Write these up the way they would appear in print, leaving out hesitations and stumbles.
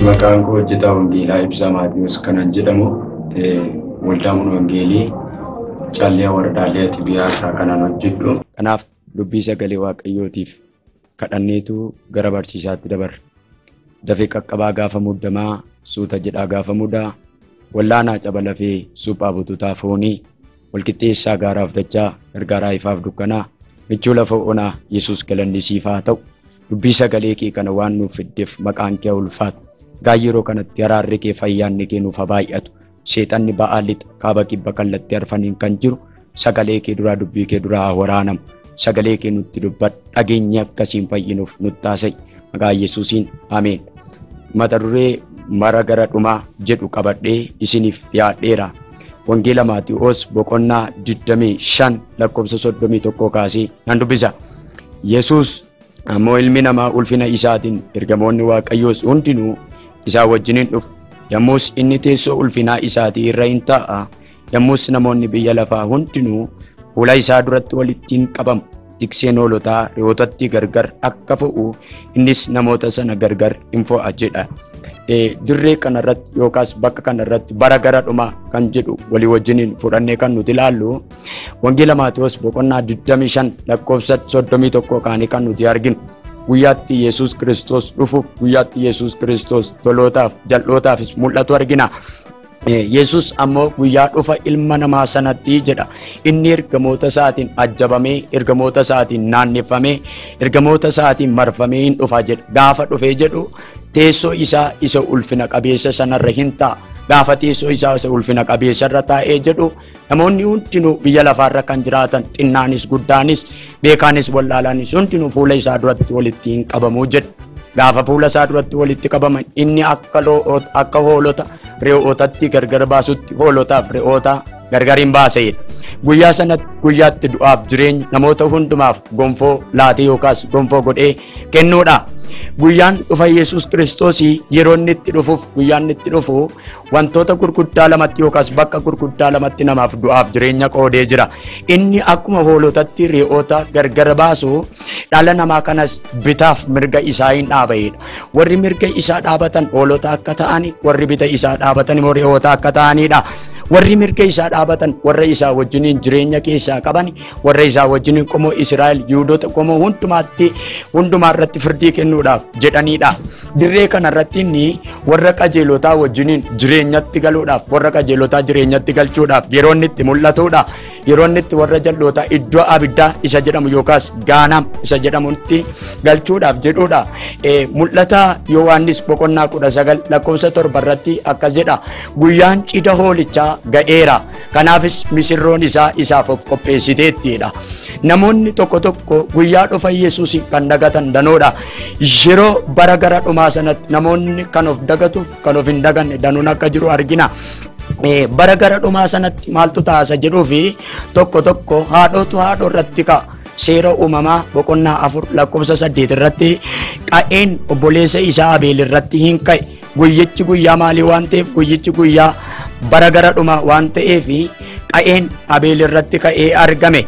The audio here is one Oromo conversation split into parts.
Maqaan koo hojjetaa wangeelaa ibsaa Maatiyoos kanan jedhamu waldaa wangeelii Caallee Wardaalee Atibiyaa irraa kanan hojjedhu. Kanaaf dubbii sagalee Waaqayyootiif kadhanneetu gara barsiisaatti dabarra. Dafee qaqqabaa gaafa muddamaa suuta jedhaa gaafa mudaa wallaanaa caba lafee suphaa bututaa foonii walqixxeessaa gaaraaf dachaa gargaaraa ifaaf dukkanaa michuu lafa onaa Yesuus galanni siif haa ta'u. Dubbii sagalee kee kana waan nuuf fiddeef maqaan kee ulfaatu. Yeroo kanatti araarri kee fayyaanni kee nuuf haa baay'atu. Seexanni ba'aa lixa kaaba kibba kallattii arfaniin kan jiru sagalee kee duraa dubbii kee duraa haa waraanamu. Sagalee kee nutti dubbadhu dhageenyi akkasiin fayyinuuf nutti haasa'i. Maqaa Yesuusiin ameen. Mata duree mara gara dhumaa jedhu qabadhee isiniif dhiyaadheera. Wangeela Maatiyoos boqonnaa 25 lakkoofsa 31 kaasee nan dubbisa. Yesuus ammoo ilmi namaa ulfina isaatiin ergamoonni Waaqayyoos hundinuu isaa wajjiniin dhufu. Yommus inni teessoo ulfinaa isaatii irra hin taa'a. Yommus namoonni biyya lafaa hundinuu fuula isaa duratti walitti qabamu. Tikseen hoolotaa re'ootatti gargar akka fo'u innis namoota sana gargar hin fo'a jedha. Dirree kanarratti yookaas bakka kanarratti bara gara dhumaa kan jedhu walii wajjiniin fudhannee kan nuti ilaallu Wangeela Maatiyoos boqonnaa 25 lakkoofsa 31 kaanii kan nuti arginu. Guyyaatti Yesuus Kiristoos dhufuuf guyyaatti Yesuus Kiristoos tolootaaf jal'ootaafis mul'atu argina. Yesuus ammoo guyyaa dhufa ilma namaa sanatti jedha. Inni ergamoota isaatiin ajjabamee, ergamoota isaatiin naanneffamee, ergamoota isaatiin marfamee hin dhufa jedha. Gaafa dhufee jedhu teessoo isaa isa ulfina qabeessa sanarra hin taa'a. Gaafa teessoo isaa isa ulfina qabeessarra taa'ee jedhu namoonni hundinuu biyya lafaarra kan jiraatan xinnaanis guddaanis beekaanis wallaalaanis hundinuu fuula isaa duratti walitti hin qabamu jedha. Gaafa fuula isaa duratti walitti qabaman inni akka hoolota re'ootatti gargar baasutti hoolotaaf re'oota gargar hin baasee. Guyyaa sanatti guyyaatti du'aaf jireenya namoota hundumaaf gonfoo laatee yookaas gonfoo godhee kennuudha. Guyyaan dhufa Yesuus Kiristoos yeroo inni itti dhufuuf guyyaan itti dhufu wantoota gurguddaa lamatti yookaas bakka gurguddaa lamatti namaaf du'aaf jireenya qoodee jira. Inni akkuma hoolotatti re'oota gargar baasu dhala namaa kanas bitaaf mirga isaa hin dhaabatedha. Warri mirga isaa dhaabatan hoolota akka ta'ani, warri bita isaa dhaabatan immoo re'oota akka ta'anidha. Warri mirga isaa dhaabatan warra isaa wajjiniin jireenya keessaa qaban warra isaa wajjiniin qomoo Israa'el Yihuudoota qomoo hundumaarratti firdii kennuudhaaf jedhanidha. Dirree kanarratti inni warra qajeelotaa wajjiniin jireenyatti galuudhaaf warra qajeelotaa jireenyatti galchuudhaaf yeroo inni itti mul'atudha. Yeroo inni itti warra jal'ootaa iddoo abiddaa isa jedhamu yookaas gaanam isa jedhamutti galchuudhaaf jedhudha. Mul'ata Yohaannis boqonnaa 19 lakkoofsa 7 irratti akkas jedha. Guyyaan cidha hoolichaa ga'eera. Kanaafis misirroon isaa isaaf of qopheessiteettidha. Namoonni tokko tokko guyyaa dhufa Yesuus kan dagatan danoodha. Yeroo bara gara dhumaa sanatti namoonni kan of dagatuuf kan of hin daganne danuun akka jiru argina. Bara gara dhumaa sanatti maaltu taasa jedhuufi tokko tokko haadhootu haadhoo irratti ka'a. Seera uumamaa boqonnaa 4 lakkoofsa 8 irratti Qaa'een obboleessa isaa Abeel irratti hin ka'e. Guyyichi guyyaa maalii waan ta'eef guyyichi guyyaa bara gara dhumaa waan ta'eef Qaa'een Abeel irratti ka'ee argame.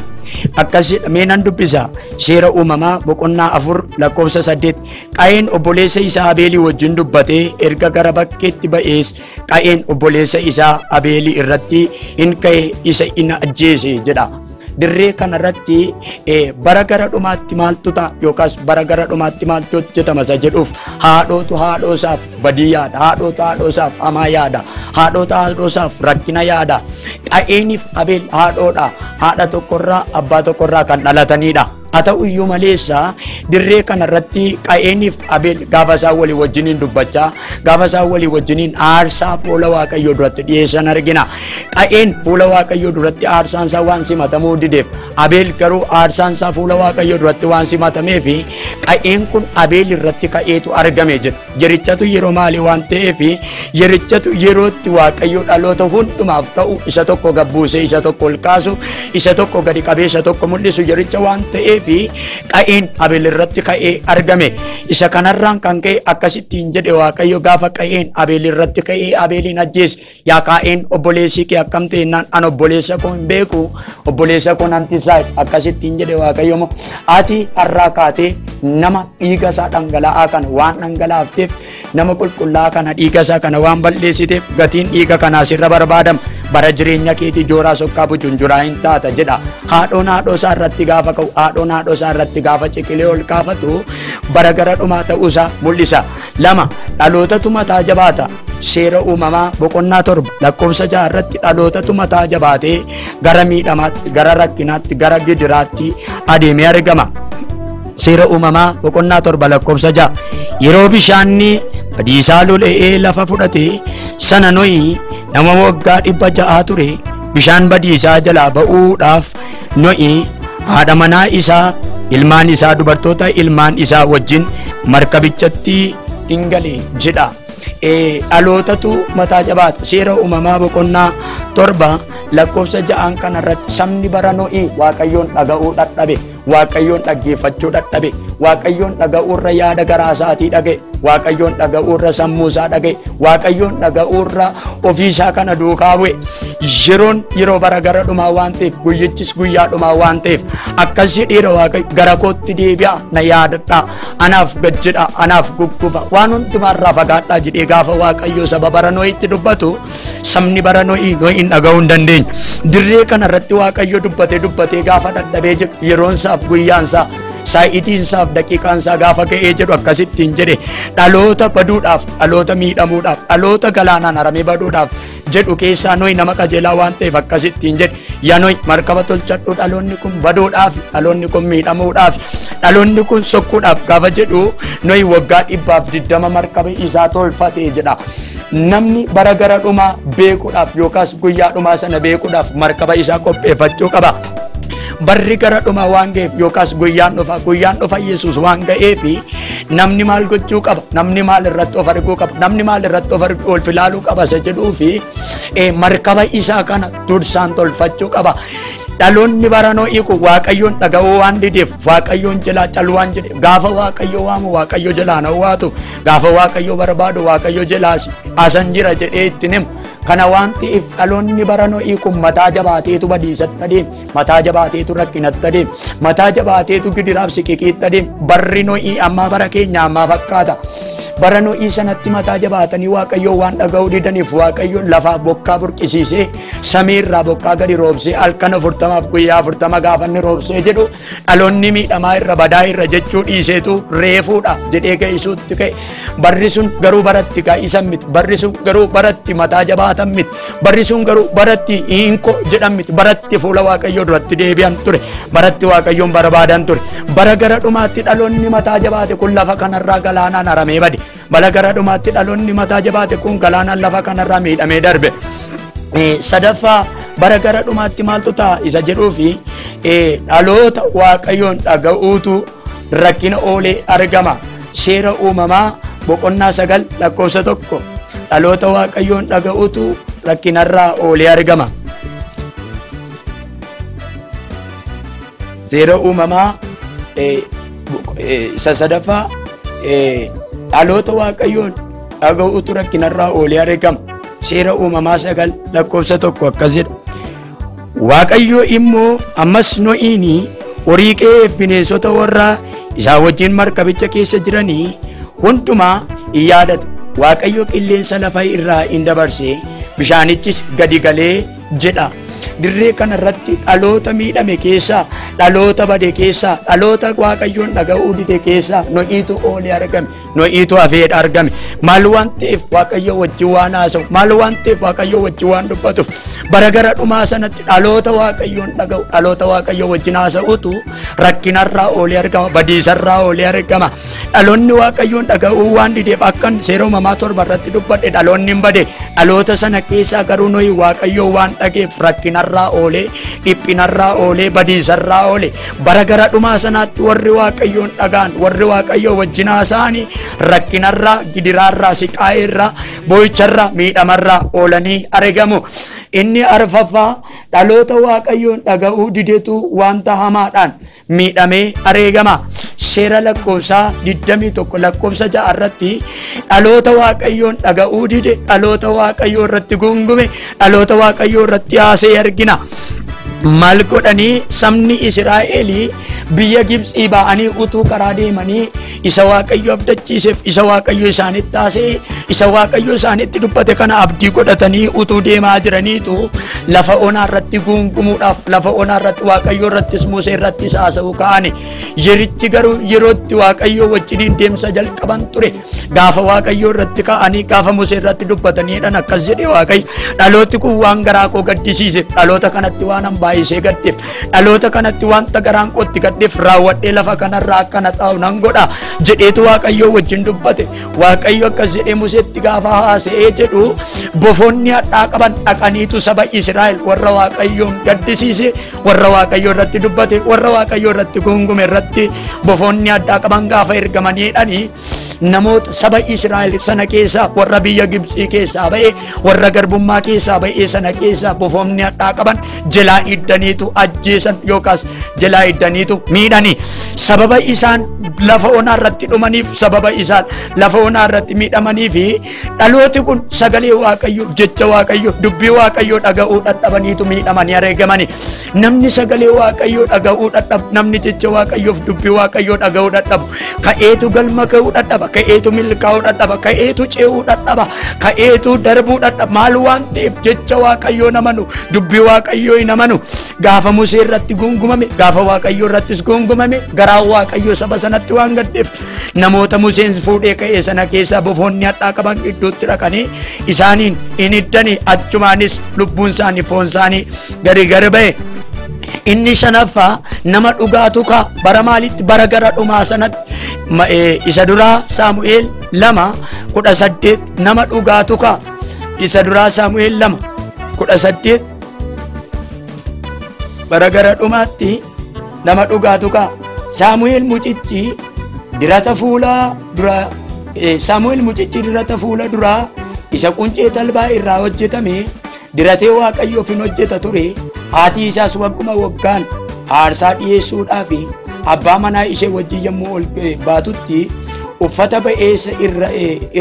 Akkasii meenan dubbisa. Seera uumamaa boqonnaa 4 lakkoofsa 8 Qaa'een obboleessa isaa Abeelii wajjin dubbatee erga gara bakkeetti ba'ees Qaa'een obboleessa isaa Abeelii irratti hin ka'e isa in ajjeese jedha. Dirree kanarratti bara gara dhumaatti maaltu ta'a yookaas bara gara dhumaatti maaltu hojjetama isa jedhuuf haadhootu haadhoo isaaf badii yaada, haadhootu haadhoo isaaf hamaa yaada, haadhootu haadhoo isaaf rakkina yaada. Qaa'eeniif Abeel haadhoodha. Haadha tokkorraa abbaa tokkorraa kan dhalatanidha. Haa ta'u iyyuu maleessa dirree kanarratti Qaa'eeniif Abeel gaafa isaan walii wajjiniin dubbachaa gaafa isaan walii wajjiniin aarsaa fuula Waaqayyoo duratti dhiyeessan argina. Qaa'een fuula Waaqayyoo duratti aarsaan isaa waan simatamuu dideef Abeel garuu aarsaan isaa fuula Waaqayyoo duratti waan simatameef Qaa'een kun Abeel irratti ka'eetu argame jedha. Jerichatu yeroo maalii waan ta'eef jerichatu yerootti Waaqayyoo dhaloota hundumaaf ka'u isa tokko gabbuusee isa tokko ol kaasu isa tokko gadi qabee isa tokko mul'isu jericha waan ta'eef Qaa'een Abeel irratti ka'ee argame. Isa kanarraan kan ka'e akkasittiin jedhe Waaqayyo gaafa Qaa'een Abeel irratti ka'ee Abeeliin ajjeese. Yaa Qaa'een obboleessi kee akkam ta'e naan an obboleessa koo hin beeku obboleessa koo nan tisaa akkasittiin jedhe Waaqayyo moo ati har'aa kaatee nama dhiiga isaa dhangala'aa kana waan dhangalaafteef nama qulqullaa kana dhiiga isaa kana waan balleessiteef gatiin dhiiga kanaa sirra barbaadama. Bara jireenya keetii jooraa sokkaa bujunjuraa hin taata jedha. Haadhoon haadhoo isaa irratti gaafa ka'u, haadhoon haadhoo isaa irratti gaafa ciqilee ol kaafatu bara gara dhumaa ta'uusaa mul'isa. 2 dhalootatu mataa jabaata. Seera uumamaa boqonnaa 7 lakkoofsa 6 irratti dhalootatu mataa jabaatee gara miidhamaatti, gara rakkinaatti, gara gidiraatti adeemee argama. Seera uumamaa boqonnaa 7 lakkoofsa 6 yeroo bishaanni badiisaa lola'ee lafa fudhate sana Nohi nama waggaa 600 ture. Bishaan badiisaa jalaa ba'uudhaaf Nohi haadha manaa isaa, ilmaan isaa, dubartoota ilmaan isaa wajjin markabichatti dhingale jedha. Dhalootatu mataa jabaata. Seera uumamaa boqonnaa 7 lakkoofsa 6 kanarratti sabni bara Nohi Waaqayyoon dhaga'uu dadhabe, Waaqayyoon dhaggeeffachuu dadhabe, Waaqayyoon dhaga'uurra yaada garaa isaatii dhaga'e, Waaqayyoon dhaga'uurra sammuu isaa dhaga'e, Waaqayyoon dhaga'uurra ofii isaa kana duukaa bu'e. Yeroon yeroo bara gara dhumaa waan ta'eef, guyyichis guyyaa dhumaa waan ta'eef akkas jedheera Waaqayyo, gara kootti deebi'a na yaadadhaa, anaaf gad jedha, anaaf guggufa, waan hundumaarraa fagaadhaa jedhee gaafa Waaqayyo saba bara Nohitti dubbatu sabni bara Nohiin dhaga'uu hin dandeenye. Dirree kanarratti Waaqayyo dubbatee gaafa dadhabee jedhu yeroonsaaf guyyaansaa saayiitiinsaaf daqiiqaansaa gaafa ga'ee jedhu akkasittiin jedhe dhaloota baduudhaaf, dhaloota miidhamuudhaaf, dhaloota galaanaan haramee baduudhaaf jedhu keessaa Nohi nama qajeelaa waan ta'eef akkasittiin jedhe yaa Nohi markaba tolchadhu, dhaloonni kun baduudhaaf, dhaloonni kun miidhamuudhaaf, dhaloonni kun sokkuudhaaf gaafa jedhu Nohi waggaa 120 markaba isaa tolfate jedha. Namni bara gara dhumaa beekuudhaaf yookaas guyyaa dhumaa sana beekuudhaaf markaba isaa qopheeffachuu qaba. Barri gara dhumaa waan ga'eef yookaas guyyaan dhufa Yesuus waan ga'eef namni maal gochuu qaba? Namni maal irratti of arguu qaba? Namni maal irratti of ilaaluu qaba isa jedhuufi markaba isaa kana dursaan tolfachuu qaba. Dhaloonni bara Nohi kun Waaqayyoon dhaga'uu waan dideef Waaqayyoon jalaa calu waan jedhe gaafa Waaqayyo waamu Waaqayyo jalaa nawwaatu, gaafa Waaqayyo barbaadu Waaqayyo jalaas asan jira jedhee ittiin himu. Kana waan ta'eef dhaloonni bara Nohi kun mataa jabaateetu badiisatti adeeme, mataa jabaateetu rakkinatti adeeme, mataa jabaateetu gidiraaf siqiqiitti adeeme. Barri Nohi ammaa bara keenya ammaa fakkaata. Bara Nohi sanatti mataa jabaatanii Waaqayyo waan dhaga'uu didaniif Waaqayyo lafaa bokkaa burqisiisee samiirraa bokkaa gadi roobsee halkan 40 guyyaa 40 gaafa inni roobsee jedhu dhaloonni miidhamaa irra badaa irra jechuu dhiiseetu reefuudha jedhee ga'isuutti ka'e. Barri sun garuu baratti kaa'isan miti. Barri sun garuu baratti mataa jabaatan miti. Barri sun garuu baratti hiinko jedhan miti. Baratti fuula Waaqayyoo duratti deebi'an ture. Baratti Waaqayyoon barbaadan ture. Bara gara dhumaatti dhaloonni mataa jabaate kun lafa kanarraa galaanaan haramee bade. Bara gara dhumaatti dhaloonni mataa jabaate kun galaanaan lafa kanarraa miidhamee darbe. Sadaffaa bara gara dhumaatti maaltu ta'a isa jedhuufi dhaloota Waaqayyoon dhaga'uutu rakkina oolee argama. Seera uumamaa boqonnaa 9 lakkoofsa 1 dhaloota Waaqayyoon dhaga'uutu rakkinarraa oolee argama. Seera uumamaa isa sadaffaa dhaloota Waaqayyoon dhaga'uutu rakkinarraa oolee argama. Seera uumamaa 9 lakkoofsa 1 akkasidha. Waaqayyo immoo ammas Nohiin horii qe'ee bineensota warra isaa wajjin markabicha keessa jiranii hundumaa in yaadate. Waaqayyo qilleensa lafa irraa in dabarse, bishaanichis gadi galee jedha. Dirree kanarratti dhaloota miidhame keessaa, dhaloota bade keessaa, dhaloota Waaqayyoon dhaga'uu dide keessaa Nohiitu oolee argame, Nohiitu hafee argame. Maal waan ta'eef Waaqayyo wajjin waan haasa'u, maal waan ta'eef Waaqayyo wajjin waan dubbatuuf bara gara dhumaa sanatti dhaloota Waaqayyoon dhaga'u, dhaloota Waaqayyo wajjin haasa'utu rakkinarraa oolee argama, badiisarraa oolee argama. Dhaloonni Waaqayyoon dhaga'uu waan dideef akkan seera uumamaa 7 irratti dubbadhe dhaloonni hin bade. Dhaloota sana keessaa garuu Nohi Waaqayyo waan dhageef rakkinarraa oolee, dhiphinarraa oolee, badiisarraa oolee. Bara gara dhumaa sanaatti warri Waaqayyoon dhagaan, warri Waaqayyo wajjin haasa'anii rakkinarraa, gidiraarraa, siqaa'eerraa, boo'icharraa, miidhamarraa oolanii argamu. Inni arfaffaa dhaloota Waaqayyoon dhaga'uu didetu wanta hamaadhaan miidhamee argama. Seera lakkoofsaa 21 lakkoofsa 6 irratti dhaloota Waaqayyoon dhaga'uu dide, dhaloota Waaqayyoo irratti gungume, dhaloota Waaqayyoo irratti haasee argina. maal godhanii sabni Israa'elii biyya Gibxii ba'anii utuu karaa deemanii isa Waaqayyo abdachiiseef isa Waaqayyo isaanitti taasee isa Waaqayyo isaanitti dubbate kana abdii godhatanii utuu deemaa jiraniitu lafa onaa irratti guungumuudhaaf lafa onaa irratti Waaqayyo irrattis Musee irrattis haasa'uu ka'ani. Yerichi garuu yerootti Waaqayyo wajjiniin deemsa jalqaban ture. Gaafa Waaqayyo irratti ka'anii gaafa Musee irratti dubbataniidhaan akkas jedhe Waaqayyo, dhalooti kun waan garaa koo gaddisiise, dhaloota kanatti waan baay'isee gaddeef, dhaloota kanatti wanta garaan kootti gaddeef raawwadhee lafa kanarraa akkana taa'u nan godha jedheetu Waaqayyo wajjin dubbate. Waaqayyo akkas jedhee Museetti gaafa haasa'ee jedhu bofoonni hadhaa qaban dhaqaniitu saba Israa'el warra Waaqayyoon gaddisiise, warra Waaqayyo irratti dubbate, warra Waaqayyo irratti guungume irratti bofoonni hadhaa qaban gaafa ergamaniidhani namoota saba Israa'el sana keessaa warra biyya Gibxii keessaa ba'e, warra garbummaa keessaa ba'e sana keessaa bofoonni hadhaa qaban jalaa iddaniitu ajjeesan yookaas jalaa iddaniitu miidhani. Sababa isaan lafa onaa irratti dhumaniif, sababa isaan lafa onaa irratti miidhamanii fi dhalooti kun sagalee Waaqayyo, jecha Waaqayyo, dubbii Waaqayyo dhaga'uu dadhabaniitu miidhamanii areegamani. Namni sagalee Waaqayyo dhaga'uu dadhabu, namni jecha Waaqayyoof dubbii Waaqayyo dhaga'uu dadhabu, ka'eetu galma ga'uu dadhaba, ka'eetu milkaa'uu dadhaba, ka'eetu ce'uu dadhaba, ka'eetu darbuu dadhaba. Maal waan ta'eef jecha Waaqayyo namanu, dubbii Waaqayyo hin amanu. Gaafa Musee irratti guungumame, gaafa Waaqayyo irrattis guungumame, garaa Waaqayyo saba sanatti waan gaddeef namoota Museen fuudhee ka'ee sana keessaa bofoonni hadhaa qaban gidduutti dhaqanii isaaniin hin iddanii, achumaanis lubbuun isaanii foon isaanii gari ba'e. Inni shanaffaa nama dhugaatu ka bara maalitti bara gara dhumaa sanatti isa duraa Saamu'eel 2:18 nama dhugaatu ka isa duraa Saamu'eel 2:18 bara gara dhumaatti nama dhugaatu ka Saamu'eel mucichi dirata fuula dura Saamu'eel mucichi dirata fuula duraa isa quncee talbaa irraa hojjetame diratee Waaqayyoof hin hojjeta ture. Haati isaas wagguma waggaan aarsaa dhiyeessuudhaaf abbaa manaa ishee wajjin yommuu ol baatutti uffata ba'eessa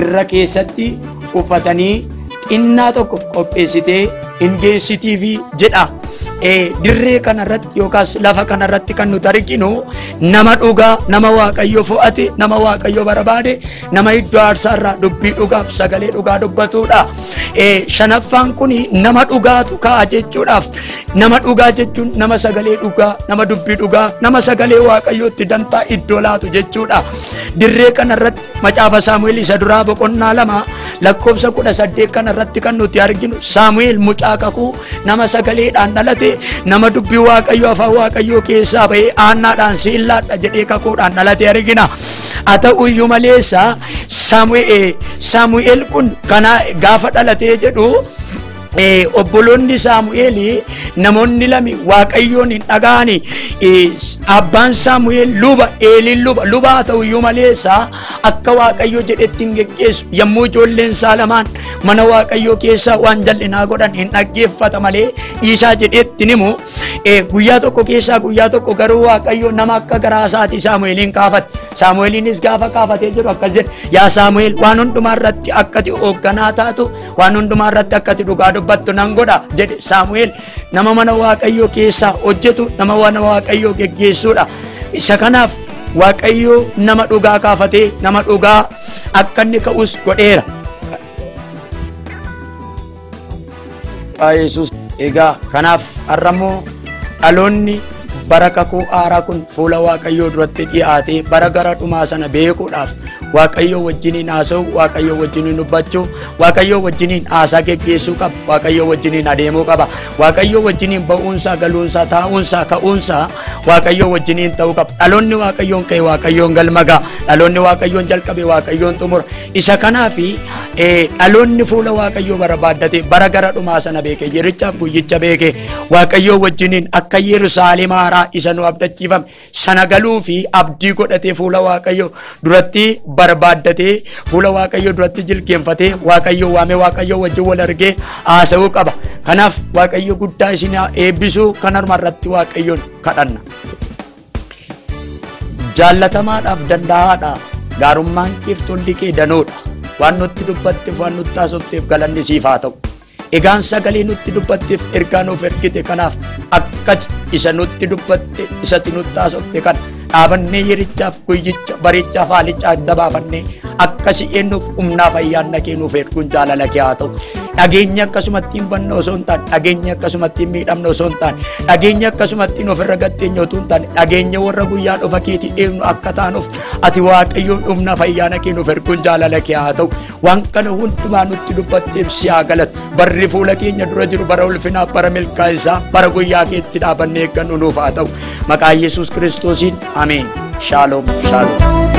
irra keessatti uffatanii xinnaa tokko qopheessitee hin geessitiifi jedha. Dirree kanarratti yookaas lafa kanarratti kan nuti arginu nama dhugaa, nama Waaqayyo fo'ate, nama Waaqayyo barbaade, nama iddoo aarsaarraa dubbii dhugaaf sagalee dhugaa dubbatudha. Shanaffaan kun nama dhugaatu ka'a jechuudhaaf, nama dhugaa jechuun nama sagalee dhugaa, nama dubbii dhugaa, nama sagalee Waaqayyootti dantaa iddoo laatu jechuudha. Dirree kanarratti macaafa Saamu'eel isa duraa boqonnaa 2:18 kanarratti kan nuti arginu Saamu'eel mucaa kakuu nama sagaleedhaan dhalate, nama dubbii Waaqayyo afaan Waaqayyo keessaa ba'ee aannaadhaan siillaadha jedhee kakuudhaan dhalate argina. Haa ta'u iyyuu maleessa Saamu'eel kun kana gaafa dhalatee jedhu obboloonni Saamu'eel namoonni lami Waaqayyoon hin dhaga'ani. Abbaan Saamu'eel luba, Eeliin luba haa ta'u iyyuu maleessa akka Waaqayyo jedhetti hin geggeessu. Yommuu ijoolleen isaa lamaan mana Waaqayyo keessaa waan jal'inaa godhan hin dhaggeeffata malee dhiisaa jedhetti himu. Guyyaa tokko keessaa guyyaa tokko garuu Waaqayyo nama akka garaa isaati Saamu'eeliin kaafate. Saamu'eeliinis gaafa kaafatee jedhu akkas jedhe, yaa Saamu'eel waan hundumaa irratti akkati hoogganaa taatu, waan hundumaa irratti akkati dhugaa dubbattu nan godha jedhe. Saamu'eel nama mana Waaqayyo keessaa hojjetu, nama mana Waaqayyo geggeessuudha. Isa kanaaf Waaqayyo nama dhugaa kaafatee nama dhugaa akka inni ka'us godheera. Yesuus egaa kanaaf har'ammoo dhaloonni bara kakuu haaraa kun fuula Waaqayyoo duratti dhiyaatee bara gara dhumaa sana beekuudhaaf Waaqayyoo wajjiniin haasa'u, Waaqayyoo wajjiniin dubbachuu, Waaqayyoo wajjiniin haasaa geggeessuu qaba, Waaqayyoo wajjiniin adeemuu qaba, Waaqayyoo wajjiniin ba'uunsaa, galuunsaa, taa'uunsaa, ka'uunsaa Waaqayyoo wajjiniin ta'uu qaba. Dhaloonni Waaqayyoon ka'e Waaqayyoon galma ga'a, dhaloonni Waaqayyoon jalqabe Waaqayyoon xumura. Isa kanaaf dhaloonni fuula Waaqayyoo barbaaddatee bara gara dhumaa sana beekee, yerichaaf guyyicha beekee Waaqayyoo wajjiniin akka Yerusaalem haaraa isa nu abdachiifame sana galuu fi abdii godhatee fuula Waaqayyoo duratti barbaaddatee fuula Waaqayyoo duratti jilgeenfatee Waaqayyoo waamee Waaqayyoo wajjin wal argee haasa'uu qaba. Kanaaf Waaqayyo guddaa isin eebbisuu kanarma irratti Waaqayyoon kadhanna. Jaallatamaadhaaf danda'aadha, gaarummaan keef tolli kee danoodha. Waan nutti dubbatteef waan nutti haasofteef galanni siif haa ta'u. Egaan sagalee nutti dubbatteef ergaa nuuf ergite kanaaf akkati isa nutti dubbatte isatti nutti haasofte kan dhaabannee yerichaaf guyyicha barichaaf haalicha adda baafannee akkasi eennuuf humnaaf ayyaanna kee nuuf erguun jaalala kee haa ta'u. Dhageenya akkasumatti hin banne osoo hin taane, dhageenya akkasumatti hin miidhamne osoo hin taane, dhageenya akkasumatti hin ofirra gatteenye osoo hin taane, dhageenya warra guyyaa dhufa keetii eegnu akka taanuuf ati Waaqayyoon humnaaf ayyaana kee nuuf erguun jaalala kee haa ta'u. Waan kana hundumaa nutti dubbatteef si haa galatu. Barri fuula keenya dura jiru bara ulfinaa, bara milkaa'insaa, bara guyyaa keetti dhaabannee eeggannu nuuf haa ta'u. Maqaa Yesuus Kiristoosiin ameen. Shaaloom shaaloom.